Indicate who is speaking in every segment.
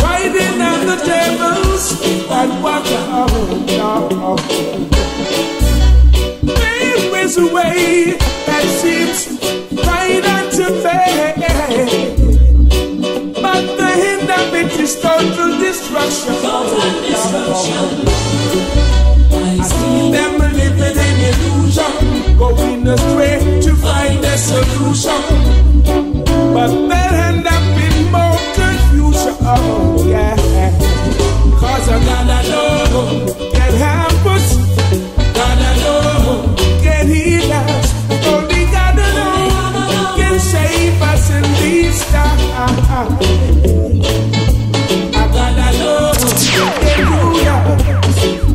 Speaker 1: Riding on the devils that walk around. There is a way that seems right unto fade, but the end of it is total destruction. I see them living in illusion, going astray to find a solution, but they end up in more confusion. Oh yeah, cause God alone can help us, God alone can heal us, only God alone can save us in these times. God alone can do us,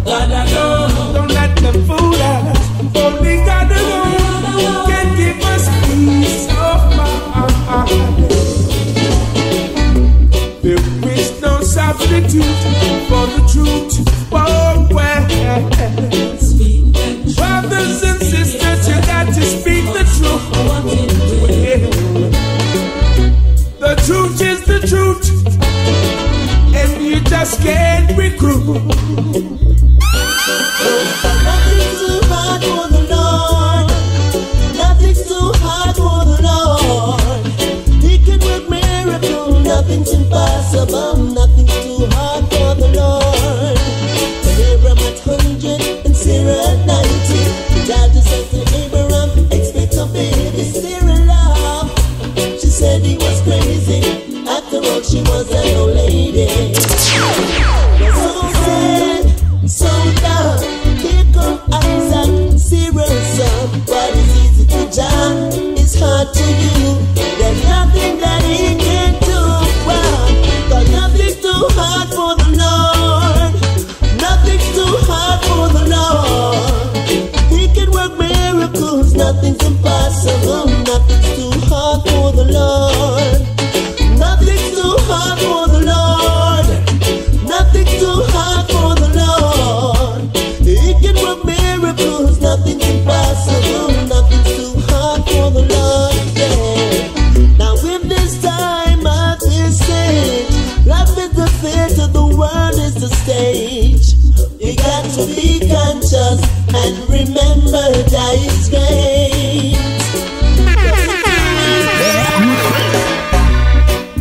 Speaker 1: God alone don't let them fool us, only God alone can give us peace of mind. There is no substitute for the truth. Oh, well. Brothers and sisters, you got to speak the truth. The truth is the truth, and you just can't recruit.
Speaker 2: Nothing's too hard for the Lord. Nothing's too hard for the Lord. He can work miracles. Nothing's impossible. Nothing's too hard for the Lord. Abraham at 100 and Sarah at 90. The daddy said to Abraham, expect a baby. Sarah laughed. She said he was crazy. After all, she was an old lady. So sad, so down. Here come Isaac, Sarah's son. What is easy to John is hard to you. There's nothing that he can do. Well, got nothing too hard for the Lord. Nothing's too hard for the Lord. He can work miracles. Nothing's impossible. Nothing's too hard for the Lord. Nothing's too hard for the Lord. Nothing's too hard for the Lord. He can work miracles. Nothing's impossible. Nothing's too hard for the Lord. Yeah. Now in this time at this age, life is the theater, the world is the stage. You got to be conscious and remember that it's great.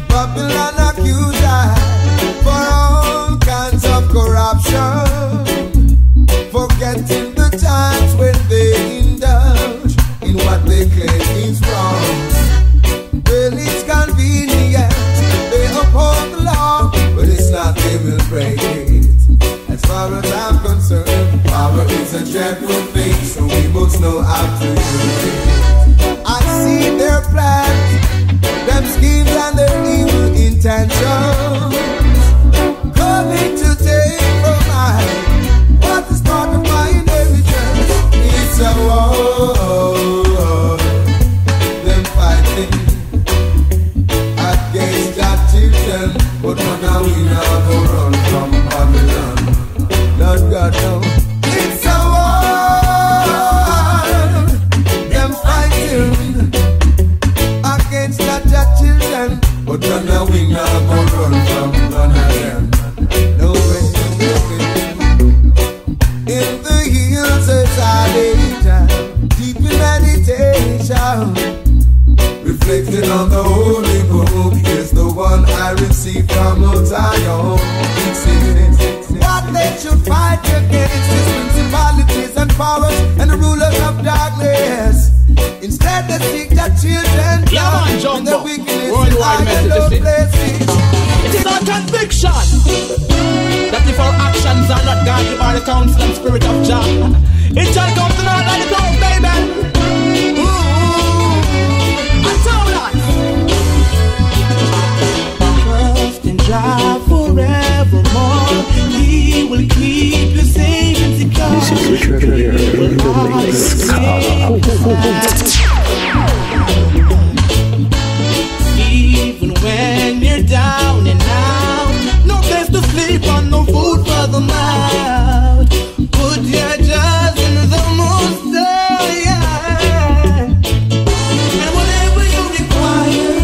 Speaker 1: Babylon accuse I for all kinds of corruption, forgetting the times when they indulge in what they claim is wrong. Well, it's convenient, they uphold the law, but it's not they will break it. As far as I'm concerned, power is a general thing, so we must know how to use it. I see their plans, them schemes and their evil intentions, coming to take from mine what is part of my inheritance. It's a war, them fighting against that children, but now we now go run from Babylon. Lord God, no. It's a war, them fighting against that children, but now we now go run from none of them. No way, no way. In the hills as I lay down, deep in meditation, reflecting on the Holy Book, is the one I received from Mount Zion. What they should fight against is principalities and powers and the rulers of darkness. Instead they seek their children down in the wickedness and high and low places.
Speaker 3: It is our conviction that if our actions are not godly by the counsel and spirit of Jah, it shall come to naught like the cloud, baby. Ooh, I told us. Trust in Jah forevermore. He will keep you safe and Even when you're down and out, no place to sleep and no food for the mouth. Put your trust in the Most High, and whatever you require,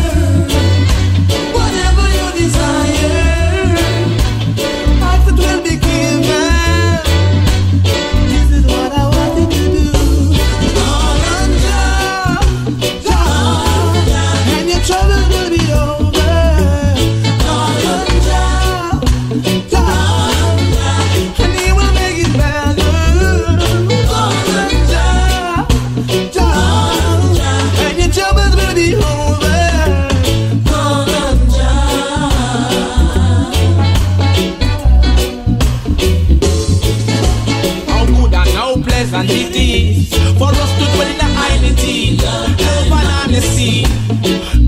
Speaker 3: whatever you desire, ask it will be given. This is what I wanted to do. All on Jah, and your troubles will be over. All on Jah, and He will make it better. All on Jah, and your troubles will be over. All on How good and how pleasant it is for us to dwell in the island, love and honesty.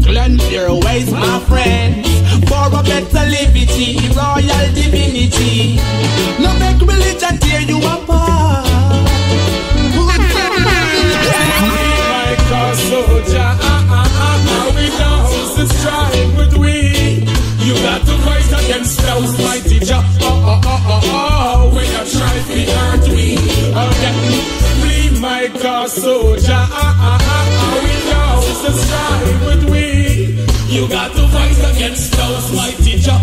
Speaker 3: Cleanse your ways, my friends, for a better liberty, royal divinity. No make religion tear you apart.
Speaker 4: Like a soldier, we know to strive with we. You got to fight against those mighty Jah. When you try to hurt me again, be my car soldier. We know to strive with we. You got to fight against those mighty Jah.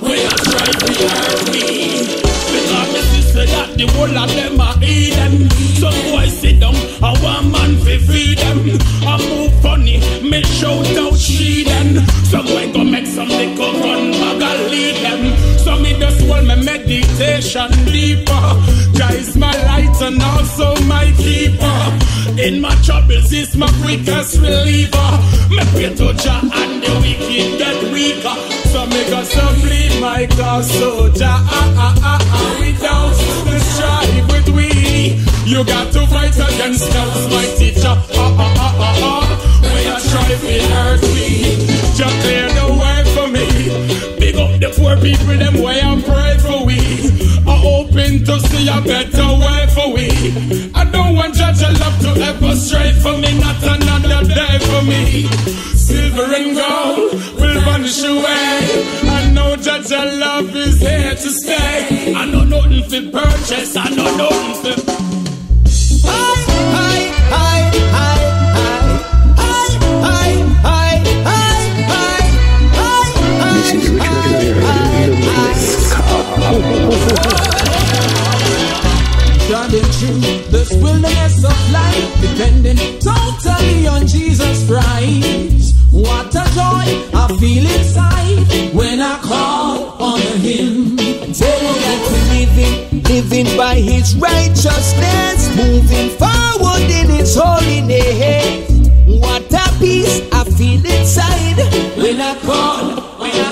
Speaker 4: When you try to hurt me, because the sister that the whole of them are eating. Some boys sit down, and one man fi feed them. I move funny, me shout out she them. Some boy go make some liquor gun bag and lead them. So me just hold my meditation deeper. Jah is my light and also my keeper. In my troubles is my quickest reliever. Me pray to Jah and the wicked get weaker. So me go so bleed my cause soldier. We down the strive with we. You got to fight against those mighty Jah. When you try to hurt me, just clear the way for me. Big up the poor people, them way I pray for we. I'm hoping to see a better way for we. I don't want Jah love to ever stray for me, not another day for me. Silver and gold will vanish away. I know Jah love is here to stay. I know nothing to purchase, I know nothing to.
Speaker 3: Trudging through this wilderness of life, depending totally on Jesus Christ. What a joy I feel inside when I call on Him.
Speaker 2: Tell that we're living by His righteousness, moving forward in His holiness. What a peace I feel inside when I call on Him.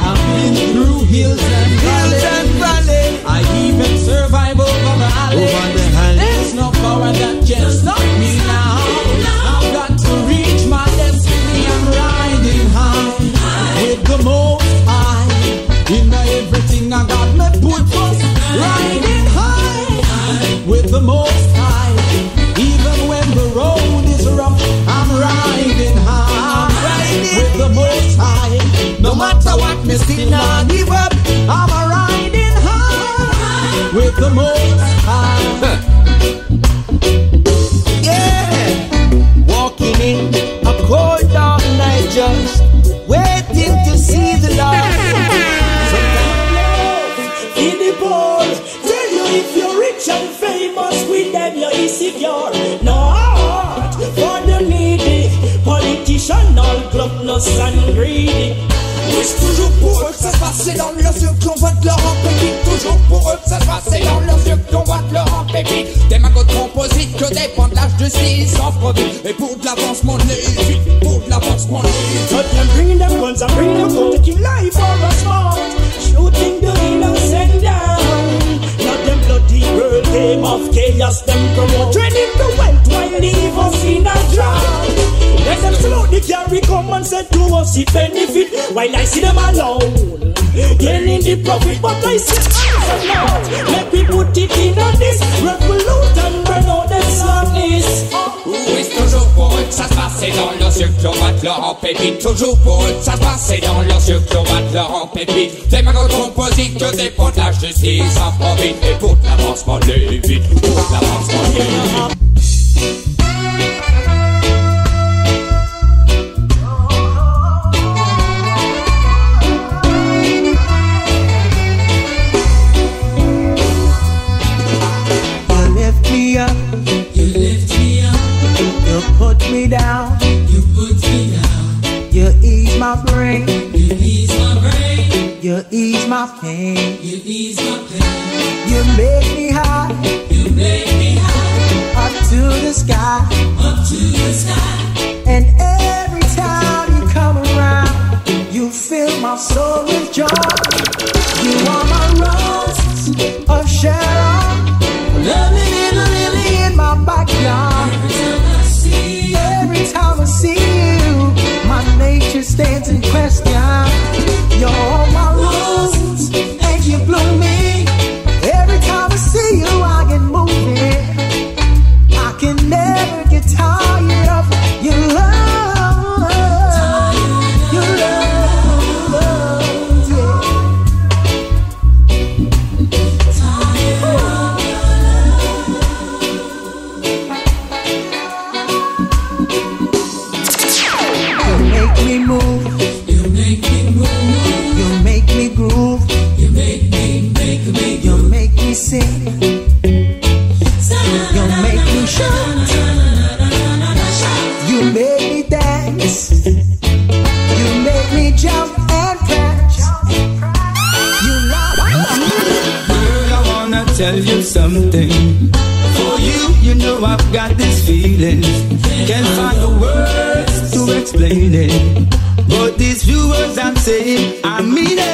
Speaker 3: I've been through hills and valleys. I even survive over the valley. There's no power that can stop me now. I've got to reach my destiny. I'm riding high with the Most High. In everything I got me put first. Riding high with the Most High. Even when the road is rough, I'm riding high with the Most High. No matter what, me still not give up. I'm a riding high with the Most High.
Speaker 2: Yeah, walking in a cold dark night, just waiting to see the Lord.
Speaker 5: In the poor, tell you if you're rich and famous, with them you're insecure. No heart for the needy, politician all gluttonous and greedy.
Speaker 6: Oui, toujours pour eux que ça se passait dans leurs yeux qu'on voit de leur en pépite. Toujours pour eux que ça se passait dans leurs yeux qu'on voit de leur en pépite. Des magots composites que dépend de l'âge de 6 ans produit. Et pour de l'avancement de l'évite, pour de l'avancement de l'évite.
Speaker 5: But them bringing them guns and bringing them guns, taking life for a sport, shooting the innocent down. Not them bloody world game of chaos, them promote, training the wealth while leave us in a drought. Let them slowly carry come and say to us it benefit, while I see them alone, getting the the profit, but I say answer not. Let me put it in on this revolute and burn out the sadness.
Speaker 6: Oui, c'est toujours pour eux que ça se passe, dans leurs yeux qu'on va te leur en pépite. Toujours pour eux que ça se passe, dans leurs yeux qu'on va te leur en pépite. Des magots composites que dépend de la justice en profite. Et pour l'avancement les vite, pour l'avancement les vite.
Speaker 7: Me down. You put me down. You ease my brain. You ease my brain. You ease my pain. You ease my pain. You make me high. You make me high. Up to the sky. Up to the sky. And every time you come around, you fill my soul with joy. You are my rose of Sharon. Lovely little lily in my backyard. Every time I see you, my nature stands in question. You're all my roses, and you bloom me. Every time I see you, I get moving. I can never get tired of your love. Your love, sing. You make me shout. You make me dance. You make me jump and prance. You love me.
Speaker 8: Girl, I wanna tell you something. For you, you know I've got this feeling. Can't find the words to explain it, but these few words I'm saying, I mean it.